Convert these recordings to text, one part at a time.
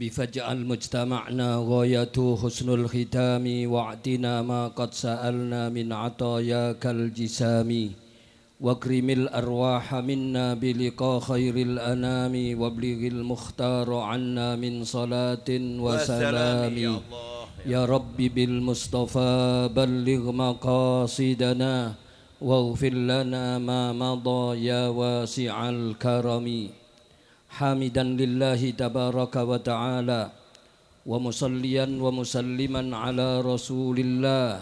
رب فاجعل مجتمعنا غايته حسن الختام واعطنا ما قد سألنا من عطاياك الجسام واكرم الأرواح منا بلقاء خير الأنام وابلغ المختار عنا من صلاة وسلام يا رب بالمصطفى بلغ مقاصدنا واغفر لنا ما مضى يا واسع الكرم حامدا لله تبارك وتعالى ومصليا ومسلما على رسول الله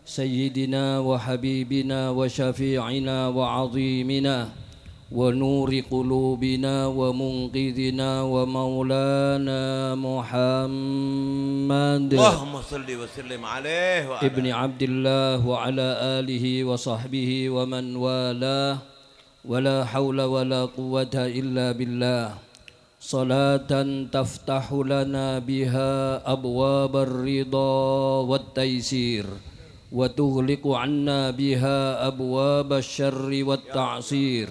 سيدنا وحبيبنا وشفيعنا وعظيمنا ونور قلوبنا ومنقذنا ومولانا محمد اللهم صل وسلم عليه وعلى ابن عبد الله وعلى آله وصحبه ومن والاه ولا حول ولا قوة إلا بالله صلاة تفتح لنا بها أبواب الرضا والتيسير وتغلق عنا بها أبواب الشر والتعسير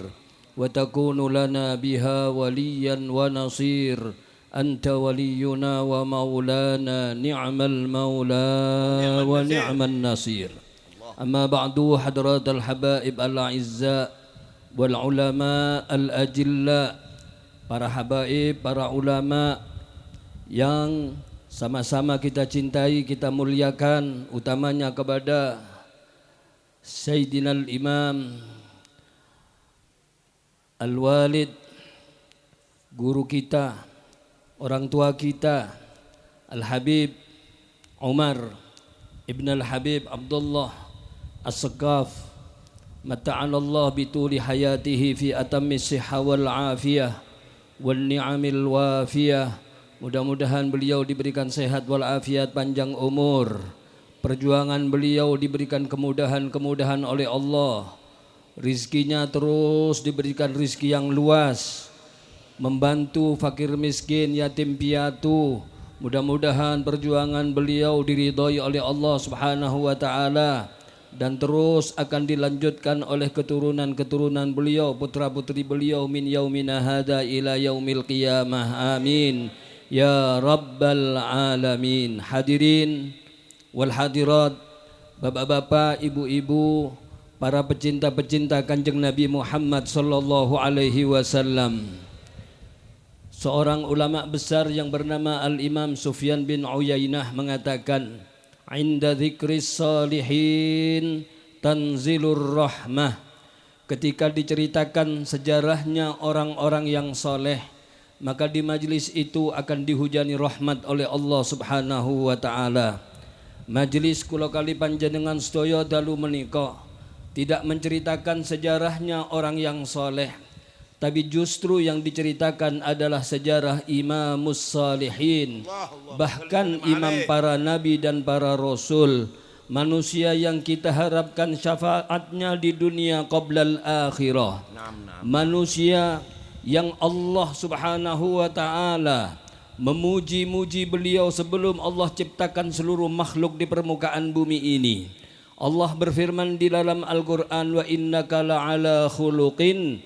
وتكون لنا بها وليا ونصير أنت ولينا ومولانا نعم المولى ونعم النصير أما بعد حضرات الحبائب الأعزاء والعلماء الأجلاء para habaib, para ulama yang sama-sama kita cintai, kita muliakan, utamanya kepada Sayyidina Al-Imam Al-Walid, guru kita, orang tua kita, Al-Habib Umar Ibn Al-Habib Abdullah As-Sagaf, mata'anallah bituli hayatihi fi atammi sihha wal afiyah wal ni'amil wafiyah. Mudah-mudahan beliau diberikan sehat walafiat, panjang umur. Perjuangan beliau diberikan kemudahan-kemudahan oleh Allah. Rizkinya terus diberikan rizki yang luas. Membantu fakir miskin, yatim piatu. Mudah-mudahan perjuangan beliau diridhai oleh Allah Subhanahu wa taala dan terus akan dilanjutkan oleh keturunan-keturunan beliau, putra-putri beliau min yaumina hada ila yaumil qiyamah. Amin ya rabbal alamin. Hadirin wal hadirat, bapak-bapak, ibu-ibu, para pecinta-pecinta Kanjeng Nabi Muhammad sallallahu alaihi wasallam. Seorang ulama besar yang bernama Al-Imam Sufyan bin Uyainah mengatakan, "Inda dzikris salihin tanzilur rahmah." Ketika diceritakan sejarahnya orang-orang yang soleh, maka di majlis itu akan dihujani rahmat oleh Allah Subhanahu wa taala. Majlis kula kali panjenengan sedaya dalu menika tidak menceritakan sejarahnya orang yang soleh, tapi justru yang diceritakan adalah sejarah imamus salihin, bahkan imam para nabi dan para rasul, manusia yang kita harapkan syafaatnya di dunia qablal akhirah, manusia yang Allah Subhanahu wa taala memuji-muji beliau sebelum Allah ciptakan seluruh makhluk di permukaan bumi ini. Allah berfirman di dalam Al-Quran, wa innaka la'ala khuluqin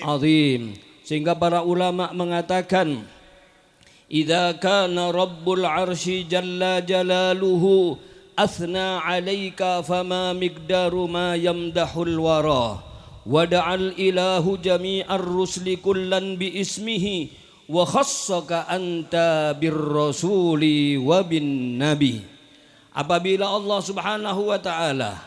azim. Sehingga para ulama mengatakan, idza kana rabbul arsy jalla jalaluhu athna alaika fama miqdaru ma yamdahul wara wada'al ilahu jami'ar rusli kullan bi ismihi wa khassaka anta bir rasuli wa bin nabi. Apabila Allah Subhanahu wa taala,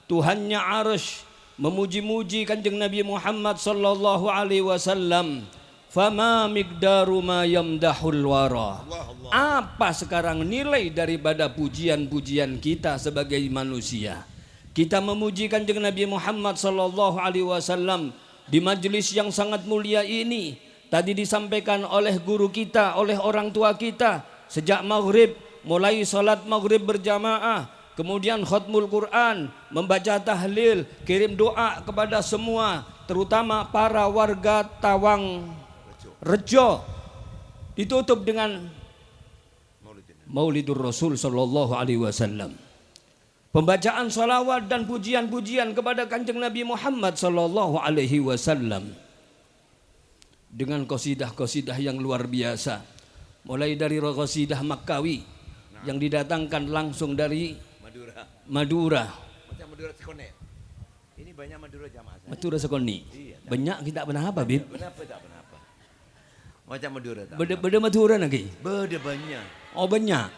Tuhannya Arsy, memuji-muji Kanjeng Nabi Muhammad sallallahu alaihi wasallam, fama miqdaru ma yamdahul wara. Apa sekarang nilai daripada pujian-pujian kita sebagai manusia? Kita memuji Kanjeng Nabi Muhammad sallallahu alaihi wasallam di majelis yang sangat mulia ini. Tadi disampaikan oleh guru kita, oleh orang tua kita, sejak maghrib, mulai salat maghrib berjamaah, kemudian khatmul Quran, membaca tahlil, kirim doa kepada semua, terutama para warga Tawang Rejo. Ditutup dengan Maulidur Rasul sallallahu alaihi wasallam. Pembacaan salawat dan pujian-pujian kepada Kanjeng Nabi Muhammad sallallahu alaihi wasallam dengan qasidah-qasidah yang luar biasa. mulai dari qasidah Makkawi yang didatangkan langsung dari Madura. Macam Madura Sekone. Ini banyak Madura jamaah saya. Madura Sekoni. Iya. Banyak kita pernah apa, Bib? Kenapa tak kenapa? Macam Madura tak. Beda Madura lagi. Beda banyak. Oh banyak.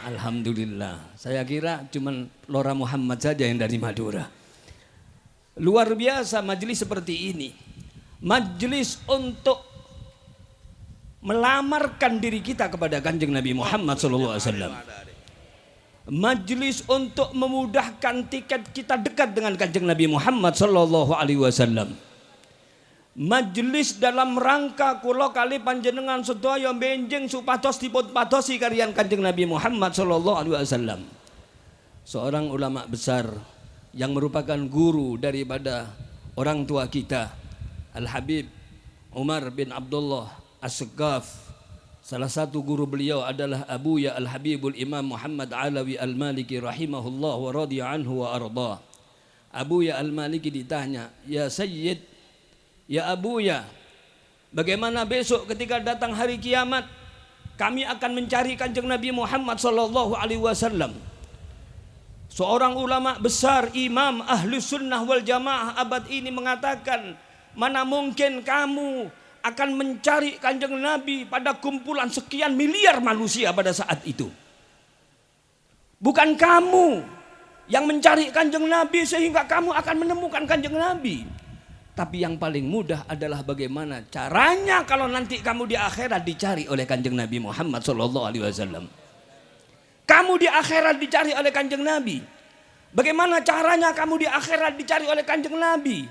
Alhamdulillah. Saya kira cuman Lora Muhammad saja yang dari Madura. Luar biasa majelis seperti ini. Majelis untuk melamarkan diri kita kepada Kanjeng Nabi Muhammad SAW. Majelis untuk memudahkan tiket kita dekat dengan Kanjeng Nabi Muhammad SAW. Majelis dalam rangka kula kali panjenengan sedaya benjing supados dipun padosi kaliyan Kanjeng Nabi Muhammad SAW. Seorang ulama besar yang merupakan guru daripada orang tua kita, Al-Habib Umar bin Abdullah As-Segaf. Salah satu guru beliau adalah Abuya Al-Habibul Imam Muhammad Alawi Al-Maliki rahimahullah wa radiya anhu wa arda. Abuya Al-Maliki ditanya, "Ya Sayyid, ya Abuya, bagaimana besok ketika datang hari kiamat kami akan mencari Kanjeng Nabi Muhammad sallallahu alaihi wasallam?" Seorang ulama besar, imam ahli sunnah wal jamaah abad ini mengatakan, mana mungkin kamu akan mencari Kanjeng Nabi pada kumpulan sekian miliar manusia pada saat itu. Bukan kamu yang mencari Kanjeng Nabi sehingga kamu akan menemukan Kanjeng Nabi. Tapi yang paling mudah adalah bagaimana caranya kalau nanti kamu di akhirat dicari oleh Kanjeng Nabi Muhammad SAW. Kamu di akhirat dicari oleh Kanjeng Nabi. Bagaimana caranya kamu di akhirat dicari oleh Kanjeng Nabi?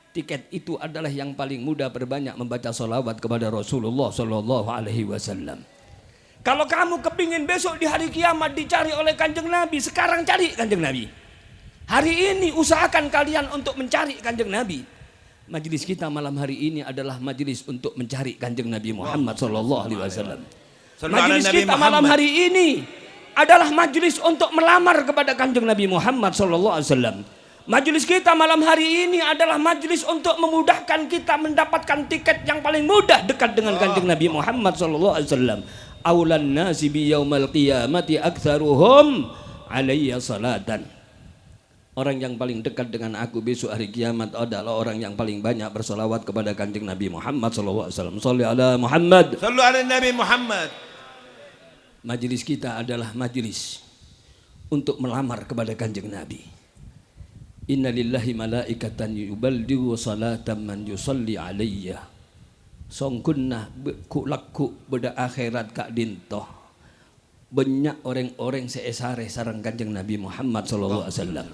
Tiket itu adalah yang paling mudah, berbanyak membaca sholawat kepada Rasulullah SAW. Kalau kamu kepingin besok di hari kiamat dicari oleh Kanjeng Nabi, sekarang cari Kanjeng Nabi. Hari ini usahakan kalian untuk mencari Kanjeng Nabi. Majelis kita malam hari ini adalah majelis untuk mencari Kanjeng Nabi Muhammad SAW. Majelis kita malam hari ini adalah majelis untuk melamar kepada Kanjeng Nabi Muhammad SAW. Majelis kita malam hari ini adalah majelis untuk memudahkan kita mendapatkan tiket yang paling mudah dekat dengan Kanjeng Nabi Muhammad SAW. Aulan nasi bi yaumal qiyamati aktsaruhum alayya salatan. Orang yang paling dekat dengan aku besok hari kiamat adalah orang yang paling banyak bersolawat kepada Kanjeng Nabi Muhammad SAW. Sholli ala Muhammad. Sallu ala Nabi Muhammad. Majelis kita adalah majelis untuk melamar kepada Kanjeng Nabi. Inna lillahi malaikatan yuballighu salatan man yusalli alayya. Songkunna kulakku beda akhirat kak dintoh. Banyak orang-orang seesare sarang Kanjeng Nabi Muhammad SAW.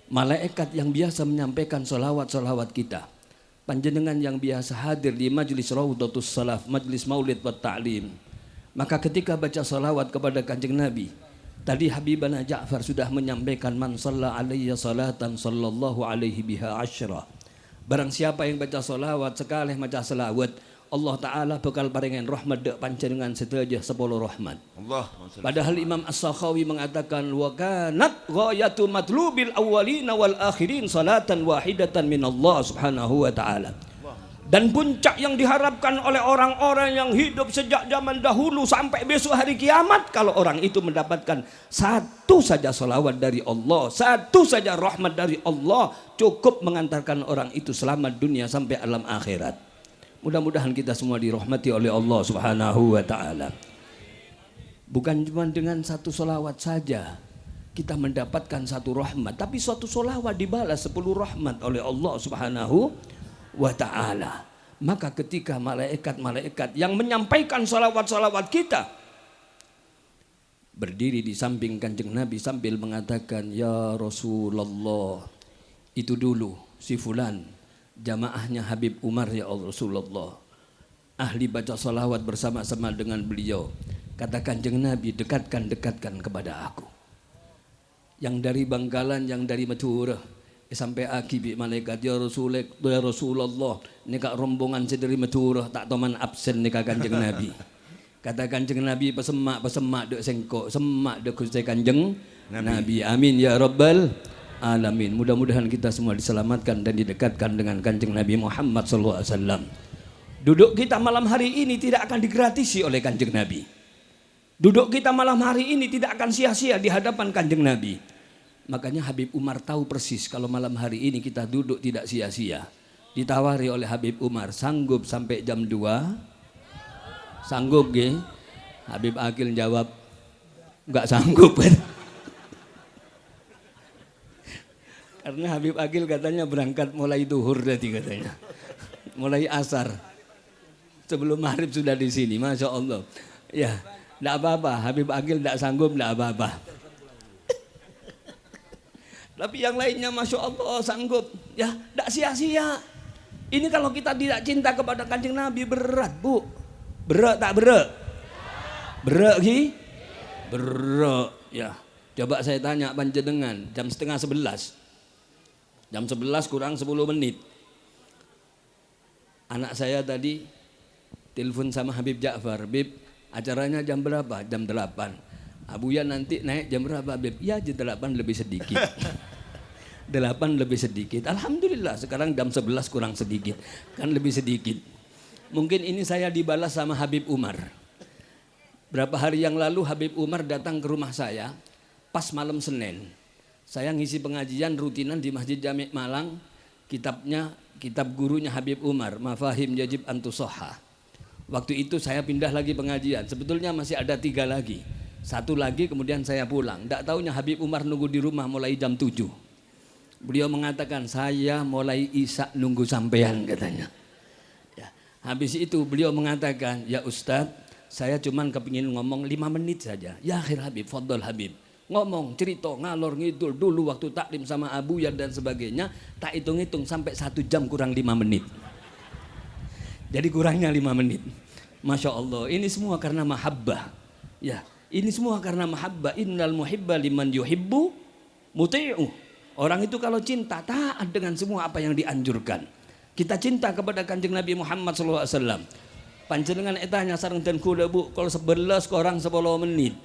Malaikat yang biasa menyampaikan solawat-solawat kita, panjenengan yang biasa hadir di majlis Raudatus Salaf, majlis Maulid wa Ta'lim, maka ketika baca solawat kepada Kanjeng Nabi, tadi Habibana Ja'far sudah menyampaikan, man shalla alayya salatan sallallahu alaihi biha asyra. Barang siapa yang baca solawat sekali baca selawat, Allah Ta'ala bakal paringan rahmat dek panjenengan sedaya 10 rahmat. Padahal Imam As-Sakhawi mengatakan, wa kanat ghayatu matlubil awwalina wal akhirin salatan wahidatan min Allah subhanahu wa ta'ala. Dan puncak yang diharapkan oleh orang-orang yang hidup sejak zaman dahulu sampai besok hari kiamat, kalau orang itu mendapatkan satu saja salawat dari Allah, satu saja rahmat dari Allah, cukup mengantarkan orang itu selamat dunia sampai alam akhirat. Mudah-mudahan kita semua dirahmati oleh Allah subhanahu wa ta'ala. Bukan cuma dengan satu salawat saja kita mendapatkan satu rahmat, tapi suatu salawat dibalas 10 rahmat oleh Allah subhanahu wa ta'ala. Maka ketika malaikat-malaikat yang menyampaikan salawat-salawat kita berdiri di samping Kanjeng Nabi sambil mengatakan, ya Rasulullah, itu dulu si fulan jamaahnya Habib Umar ya Rasulullah, ahli baca salawat bersama-sama dengan beliau. Kata Kanjeng Nabi, dekatkan kepada aku. Yang dari Bangkalan, yang dari Madura, sampai akib malaikat, ya Rasulullah, ini kak rombongan dari Madura tak toman absen nih Kanjeng Nabi. Kata Kanjeng Nabi, pesemak dek sengkok, semak dek Gusti Kanjeng Nabi. Amin ya rabbal alamin. Mudah-mudahan kita semua diselamatkan dan didekatkan dengan Kanjeng Nabi Muhammad SAW. Duduk kita malam hari ini tidak akan digratisi oleh Kanjeng Nabi. Duduk kita malam hari ini tidak akan sia-sia di hadapan Kanjeng Nabi. Makanya Habib Umar tahu persis kalau malam hari ini kita duduk tidak sia-sia. Ditawari oleh Habib Umar, sanggup sampai jam 2? Sanggup ya? Habib Akil jawab, enggak sanggup kan? Karena Habib Akil katanya berangkat mulai duhur tadi katanya. Mulai asar. Sebelum maghrib sudah di sini, Masya Allah. Ya, enggak apa-apa, Habib Akil enggak sanggup, enggak apa-apa. Tapi yang lainnya Masya Allah sanggup. Ya, enggak sia-sia. Ini kalau kita tidak cinta kepada Kanjeng Nabi berat, Bu. Berat tak berat? Berat ki? Berat. Ya. Coba saya tanya panjenengan, jam setengah 11. Jam 11 kurang 10 menit. Anak saya tadi telepon sama Habib Ja'far, Bib, acaranya jam berapa? Jam 8. Abuya nanti naik jam berapa, Bib? Ya jam 8 lebih sedikit. 8 lebih sedikit. Alhamdulillah sekarang jam 11 kurang sedikit. Kan lebih sedikit. Mungkin ini saya dibalas sama Habib Umar. Berapa hari yang lalu Habib Umar datang ke rumah saya pas malam Senin. Saya ngisi pengajian rutinan di Masjid Jami' Malang. Kitab gurunya Habib Umar, Mafahim Yajib Antusoha. Waktu itu saya pindah lagi pengajian. Sebetulnya masih ada 3 lagi. 1 lagi kemudian saya pulang. Tidak taunya Habib Umar nunggu di rumah mulai jam 7. Beliau mengatakan, saya mulai isya nunggu sampean katanya. Ya. Habis itu beliau mengatakan, ya Ustadz, saya cuman kepingin ngomong 5 menit saja. Ya akhir Habib, fadol Habib. Ngomong, cerita, ngalor ngidul dulu waktu taklim sama Abu Yan dan sebagainya. Tak hitung-hitung sampai 1 jam kurang 5 menit. Jadi kurangnya 5 menit. Masya Allah, ini semua karena mahabbah. Ya, ini semua karena mahabbah. Innal muhibba liman yuhibbu muti'u. Orang itu kalau cinta taat dengan semua apa yang dianjurkan. Kita cinta kepada Kanjeng Nabi Muhammad SAW. Panjenengan etanya sareng dan kula Bu, kalau 11 korang 10 menit.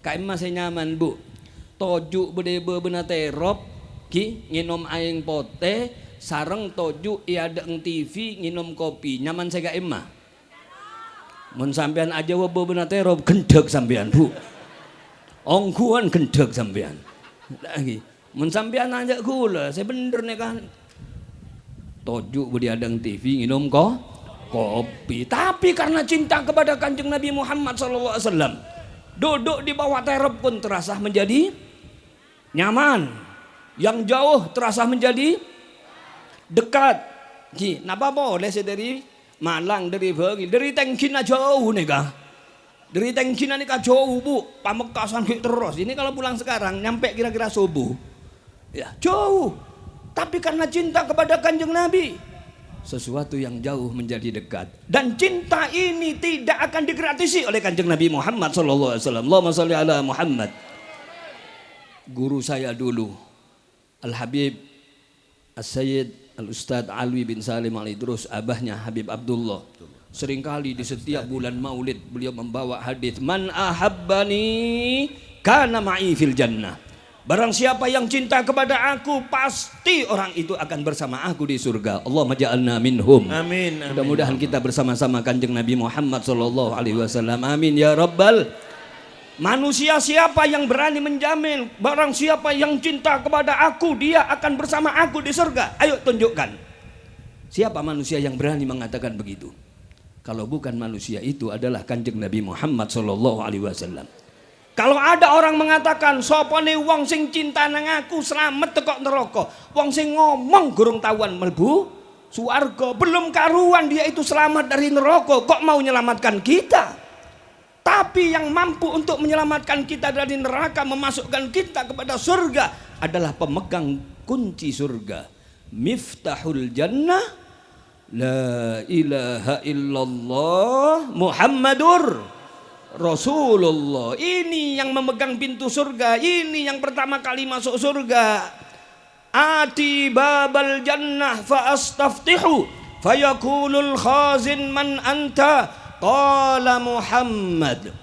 Kain masih nyaman Bu. Tojuk bedebe benate rob ki nginom aing pote sareng tojuk iadeng TV nginom kopi. Nyaman saya gak emah. Mun sampean aja webe benate rob gendeg sampean Bu. Ongkuan gendeg sampean. Lagi. Mun sampean ajak kula, saya bener nih kan. Tojuk budi adang TV nginum kopi. Tapi karena cinta kepada Kanjeng Nabi Muhammad SAW, duduk di bawah terop pun terasa menjadi nyaman. Yang jauh terasa menjadi dekat. Ji, napa boleh saya dari Malang, dari Bagi, dari Tengkina jauh nih kah? Dari Tengkina nih kah jauh Bu, Pamekasan terus. Ini kalau pulang sekarang nyampe kira-kira subuh. Ya, jauh. Tapi karena cinta kepada Kanjeng Nabi, sesuatu yang jauh menjadi dekat. Dan cinta ini tidak akan digratisi oleh Kanjeng Nabi Muhammad SAW. Allahumma sholli ala Muhammad. Guru saya dulu, Al-Habib As-Sayyid Al-Ustadz Alwi bin Salim Al-Idrus, abahnya Habib Abdullah. Seringkali di setiap bulan maulid beliau membawa hadis, man ahabbani kana ma'i fil jannah. Barang siapa yang cinta kepada aku, pasti orang itu akan bersama aku di surga. Allahumma ja'alna minhum. Amin. Mudah-mudahan kita bersama-sama Kanjeng Nabi Muhammad SAW. Amin ya Rabbal. Manusia siapa yang berani menjamin, barang siapa yang cinta kepada aku, dia akan bersama aku di surga. Ayo tunjukkan. Siapa manusia yang berani mengatakan begitu? Kalau bukan manusia itu adalah Kanjeng Nabi Muhammad SAW. Kalau ada orang mengatakan sopone wong sing cinta nang aku selamat tekok neraka, wong sing ngomong gurung tawan mlebu swarga, belum karuan dia itu selamat dari neraka, kok mau menyelamatkan kita? Tapi yang mampu untuk menyelamatkan kita dari neraka, memasukkan kita kepada surga adalah pemegang kunci surga. Miftahul jannah la ilaha illallah Muhammadur Rasulullah. Ini yang memegang pintu surga. Ini yang pertama kali masuk surga. Ati babal jannah fa astaftihu fayakulul khazin man anta qala Muhammad.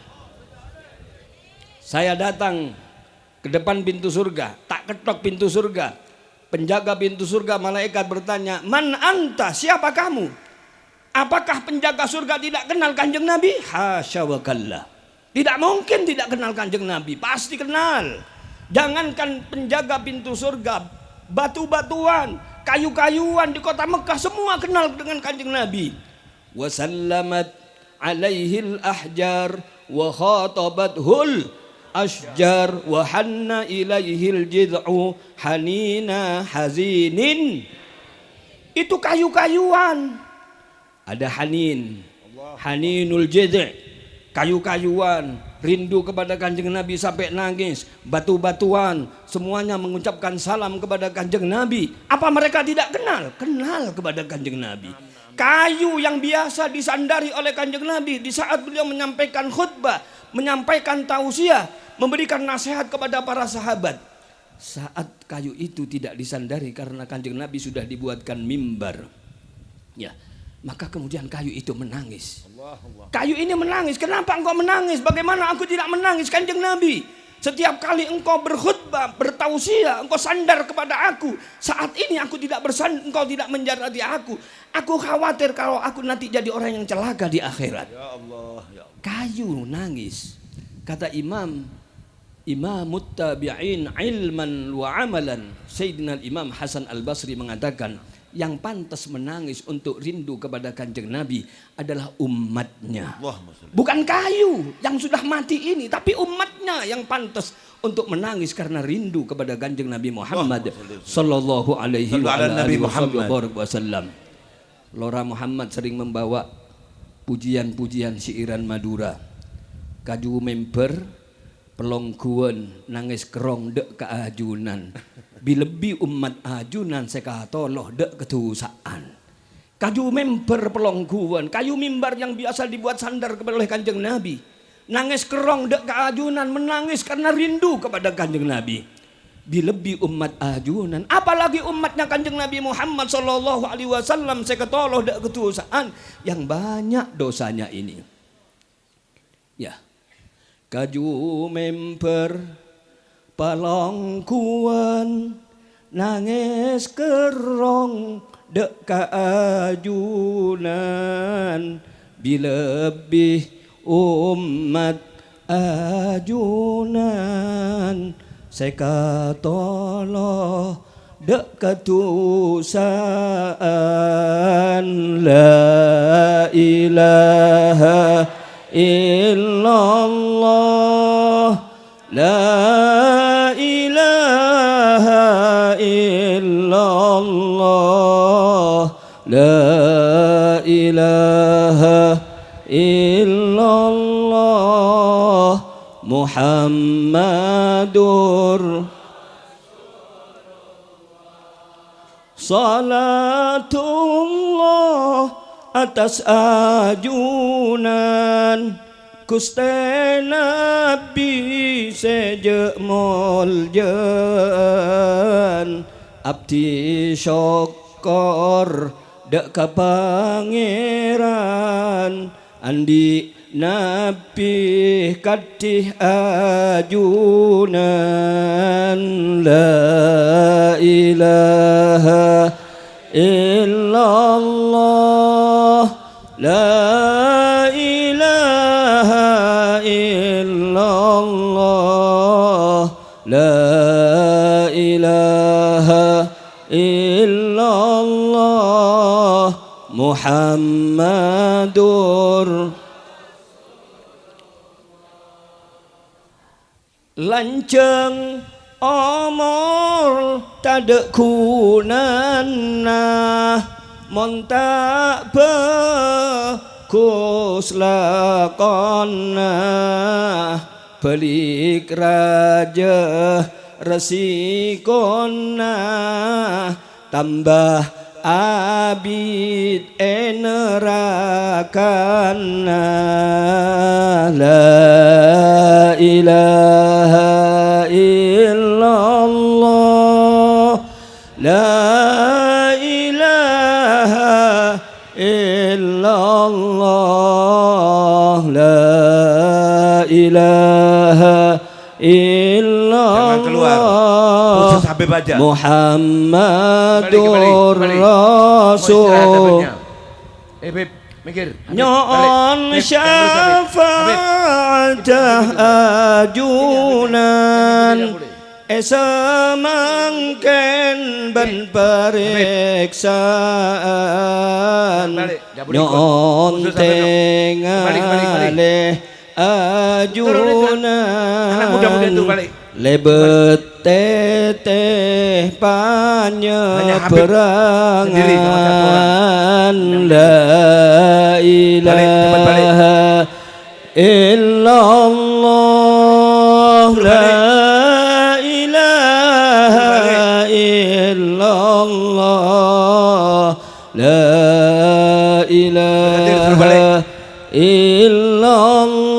Saya datang ke depan pintu surga, tak ketok pintu surga. Penjaga pintu surga malaikat bertanya, man anta, siapa kamu? Apakah penjaga surga tidak kenal Kanjeng Nabi? Hasya wa kalla. Tidak mungkin tidak kenal Kanjeng Nabi, pasti kenal. Jangankan penjaga pintu surga, batu-batuan, kayu-kayuan di kota Mekah semua kenal dengan Kanjeng Nabi. Wa sallamat alaihil ahjar wa khatabathul asjar wa hanna ilaihil jid'u hanina hazinin. Itu kayu-kayuan. Ada hanin, haninul jid', kayu-kayuan, rindu kepada Kanjeng Nabi sampai nangis, batu-batuan, semuanya mengucapkan salam kepada Kanjeng Nabi. Apa mereka tidak kenal? Kenal kepada Kanjeng Nabi. Kayu yang biasa disandari oleh Kanjeng Nabi di saat beliau menyampaikan khutbah, menyampaikan tausiah, memberikan nasihat kepada para sahabat. Saat kayu itu tidak disandari karena Kanjeng Nabi sudah dibuatkan mimbar. Ya. Maka kemudian kayu itu menangis. Kayu ini menangis. Kenapa engkau menangis? Bagaimana aku tidak menangis Kanjeng Nabi? Setiap kali engkau berkhutbah, bertausiah, engkau sandar kepada aku. Saat ini aku tidak bersandar, engkau tidak menjarati aku. Aku khawatir kalau aku nanti jadi orang yang celaka di akhirat. Ya Allah, ya Allah. Kayu nangis. Kata Imam Muttabi'in ilman wa amalan, Sayyidina Imam Hasan Al-Basri mengatakan, yang pantas menangis untuk rindu kepada Kanjeng Nabi adalah umatnya. Bukan kayu yang sudah mati ini, tapi umatnya yang pantas untuk menangis karena rindu kepada Kanjeng Nabi Muhammad sallallahu alaihi wasallam. Lora Muhammad sering membawa pujian-pujian syairan Madura. Kaju member pelongguan nangis kerong dek keajunan. Bilebi umat ajunan sekatoloh dek kedusaan. Kaju member pelongguan, kayu mimbar yang biasa dibuat sandar kepada oleh Kanjeng Nabi. Nangis kerong dek keajunan, menangis karena rindu kepada Kanjeng Nabi. Bilebi umat ajunan, apalagi umatnya Kanjeng Nabi Muhammad sallallahu alaihi wasallam sekatoloh dek kedusaan yang banyak dosanya ini. Ya. Kaju member palongkuan nangis kerong dek keajunan bilebih umat ajunan sekatoloh dek ketusaan la ilaha illallah la ilaha illallah la ilaha illallah Muhammadur salatullah atas ajunan Gusti Nabi sejak muljan abdi syokor dek ka pangeran andi Nabi kadih ajunan la ilaha illallah la ilaha illallah la ilaha illallah Muhammadur lanceng omor tadek kunana montak bagus lakona belik raja resikona tambah abid enerakana la ilaha illallah la ilaha illallah la ilaha illallah. Jangan keluar. Khusus Habib aja. Muhammadur Rasul. Beb, Mikir. Nyon syafa'atah ajunan esamangken ban pariksaan nyon tengale ajunan lebet teteh panyeberangan la ilaha illallah la ilaha illallah la ilaha illallah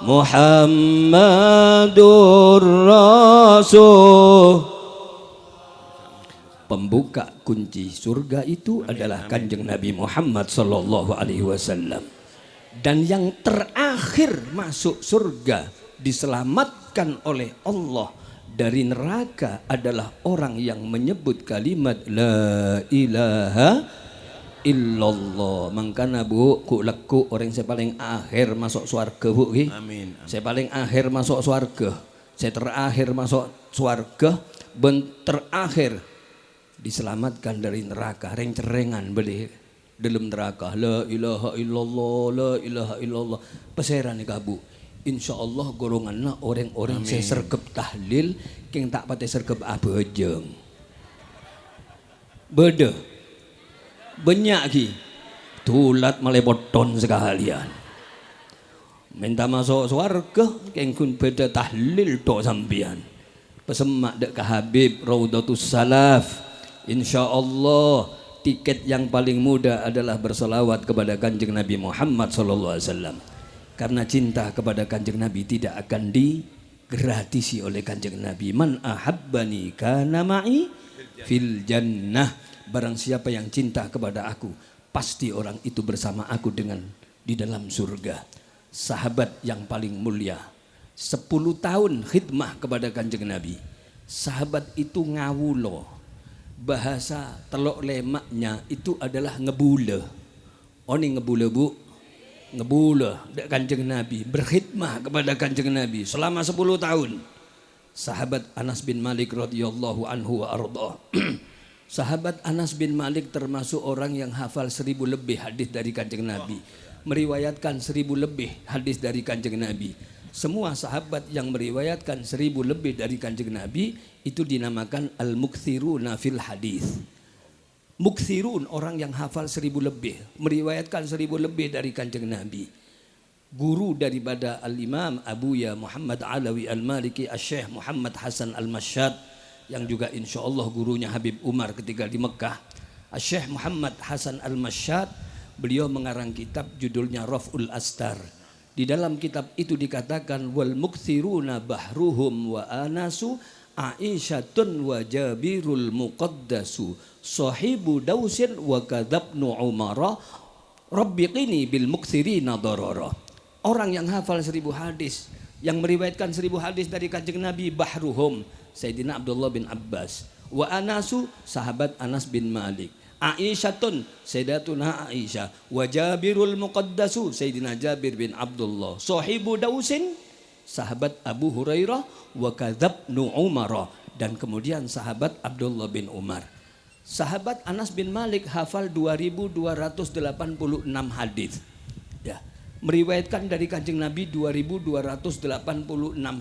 Muhammadur Rasul. Pembuka kunci surga itu adalah Kanjeng Nabi Muhammad sallallahu alaihi wasallam. Dan yang terakhir masuk surga diselamatkan oleh Allah dari neraka adalah orang yang menyebut kalimat la ilaha illallah. Mangkana bu, ku leku orang saya paling akhir masuk surga bu. Amin. Saya paling akhir masuk surga. Saya terakhir masuk surga. Ben terakhir diselamatkan dari neraka. Reng-cerengan beli dalam neraka. La ilaha illallah, la ilaha illallah. Peseran nih kabu. Insya Allah golongannya orang-orang saya sergap tahlil, keng tak patah sergap abejeng. Beda. Banyak ki tulat malepoton sekalian minta masuk surga kengkun beda tahlil tok sampian pesemak dek ke Habib Raudatus Salaf. Insyaallah tiket yang paling mudah adalah bersolawat kepada Kanjeng Nabi Muhammad sallallahu alaihi wasallam, karena cinta kepada Kanjeng Nabi tidak akan digratisi oleh Kanjeng Nabi. Man ahabbani kana ma'i fil jannah. Barang siapa yang cinta kepada aku, pasti orang itu bersama aku di dalam surga. Sahabat yang paling mulia, 10 tahun khidmah kepada Kanjeng Nabi. Sahabat itu ngawulo. Bahasa telok lemaknya itu adalah ngebule. Oh ini ngebule bu? Ngebule dek Kanjeng Nabi. Berkhidmah kepada Kanjeng Nabi selama 10 tahun. Sahabat Anas bin Malik radhiyallahu anhu wa ardhah. Sahabat Anas bin Malik termasuk orang yang hafal 1000 lebih hadis dari Kanjeng Nabi. Meriwayatkan 1000 lebih hadis dari Kanjeng Nabi. Semua sahabat yang meriwayatkan 1000 lebih dari Kanjeng Nabi itu dinamakan al-mukthiruna fil hadis. Mukthirun orang yang hafal 1000 lebih, meriwayatkan 1000 lebih dari Kanjeng Nabi. Guru daripada Al-Imam Abuya Muhammad Alawi Al-Maliki Asy-Syaikh Muhammad Hasan Al-Masyad, yang juga insya Allah gurunya Habib Umar ketika di Mekah. Syekh Muhammad Hasan Al-Masyad, beliau mengarang kitab judulnya Raf'ul Astar. Di dalam kitab itu dikatakan wal mukthiruna bahruhum wa anasu Aisyatun wa Jabirul Muqaddasu sahibu dausin wa kadzabnu Umara rabbiqini bil mukthirina darara. Orang yang hafal 1000 hadis, yang meriwayatkan 1000 hadis dari Kanjeng Nabi, bahruhum Sayyidina Abdullah bin Abbas, wa anasu sahabat Anas bin Malik, Aisyatun Sayyidatuna Aisyah, wa Jabirul Muqaddasu Sayyidina Jabir bin Abdullah, sahibu dausin sahabat Abu Hurairah, wa kadzabnu Umar, dan kemudian sahabat Abdullah bin Umar. Sahabat Anas bin Malik hafal 2286 hadis. Ya, meriwayatkan dari Kanjeng Nabi 2286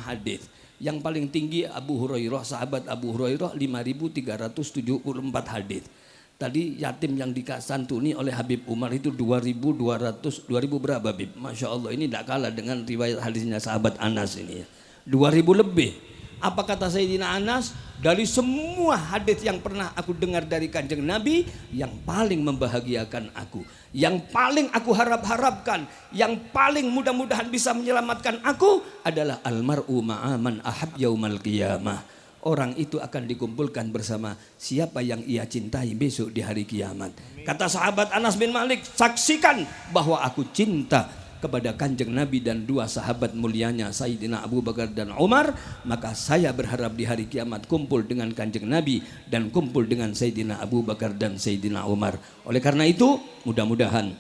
hadis. Yang paling tinggi Abu Hurairah, sahabat Abu Hurairah 5374 hadis. Tadi yatim yang disantuni oleh Habib Umar itu 2200, 2000 berapa Habib? Masya Allah, ini tidak kalah dengan riwayat hadisnya sahabat Anas ini. 2000 lebih. Apa kata Sayyidina Anas? Dari semua hadis yang pernah aku dengar dari Kanjeng Nabi, yang paling membahagiakan aku, yang paling aku harap-harapkan, yang paling mudah-mudahan bisa menyelamatkan aku adalah almar'u ma'aman ahab yaumal qiyamah. Orang itu akan dikumpulkan bersama siapa yang ia cintai besok di hari kiamat. Kata sahabat Anas bin Malik, saksikan bahwa aku cinta kepada kanjeng Nabi dan dua sahabat mulianya Sayyidina Abu Bakar dan Umar, maka saya berharap di hari kiamat kumpul dengan kanjeng Nabi dan kumpul dengan Sayyidina Abu Bakar dan Sayyidina Umar. Oleh karena itu, mudah-mudahan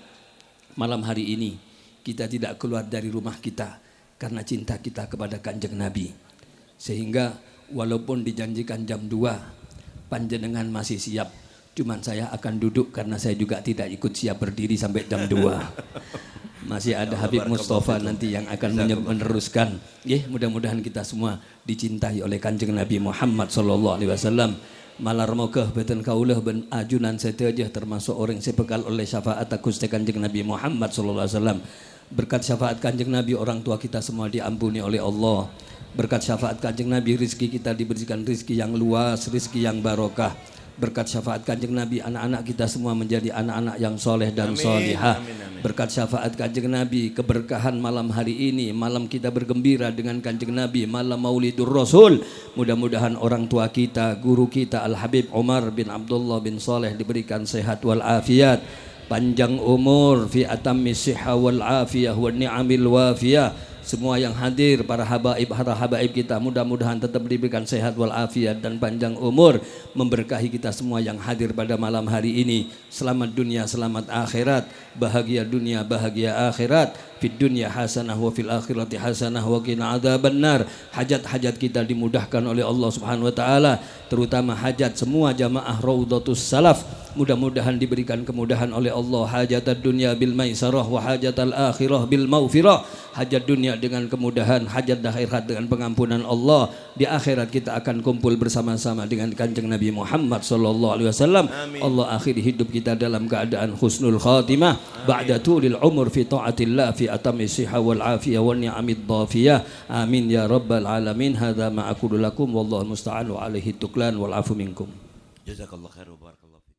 malam hari ini kita tidak keluar dari rumah kita karena cinta kita kepada kanjeng Nabi. Sehingga walaupun dijanjikan jam 2, panjenengan masih siap. Cuman saya akan duduk karena saya juga tidak ikut siap berdiri sampai jam 2. Masih ada Habib Mustafa nanti yang akan meneruskan. Mudah-mudahan kita semua dicintai oleh kanjeng Nabi Muhammad sallallahu alaihi wasallam. Malar mokah beten kaulah ben ajunan setajah termasuk orang sepekal oleh syafaat Gusti kanjeng Nabi Muhammad sallallahu alaihi wasallam. Berkat syafaat kanjeng Nabi orang tua kita semua diampuni oleh Allah. Berkat syafaat kanjeng Nabi rizki kita diberikan rizki yang luas, rizki yang barokah. Berkat syafaat kanjeng Nabi anak-anak kita semua menjadi anak-anak yang soleh dan solihah. Berkat syafaat kanjeng Nabi keberkahan malam hari ini, malam kita bergembira dengan kanjeng Nabi, malam Maulidur Rasul. Mudah-mudahan orang tua kita, guru kita Al Habib Umar bin Abdullah bin Saleh diberikan sehat wal afiat, panjang umur fi atammis sihha wal afiyah wan ni'amil wafiyah. Semua yang hadir, para habaib kita, mudah-mudahan tetap diberikan sehat wal afiat dan panjang umur, memberkahi kita semua yang hadir pada malam hari ini. Selamat dunia, selamat akhirat, bahagia dunia, bahagia akhirat. Fid dunya hasanah wa fil akhirati hasanah wa qina adzabannar. Hajat-hajat kita dimudahkan oleh Allah Subhanahu wa taala, terutama hajat semua jamaah Raudhatus Salaf. Mudah-mudahan diberikan kemudahan oleh Allah. Hajatad dunya bil maisarah wa hajatal akhirah bil maghfirah. Hajat dunia dengan kemudahan, hajat akhirat dengan pengampunan Allah. Di akhirat kita akan kumpul bersama-sama dengan kanjeng Nabi Muhammad sallallahu alaihi wasallam. Allah akhiri hidup kita dalam keadaan husnul khatimah, ba'da tulil umur fi taatillah, fi atami siha wal afiyah wan ni'amid dhafiyah. Amin ya rabbal alamin. Hadza ma aqulu lakum wallahu musta'an wa alaihi tuklan wal afu minkum. Jazakallahu khairan wa barakallahu.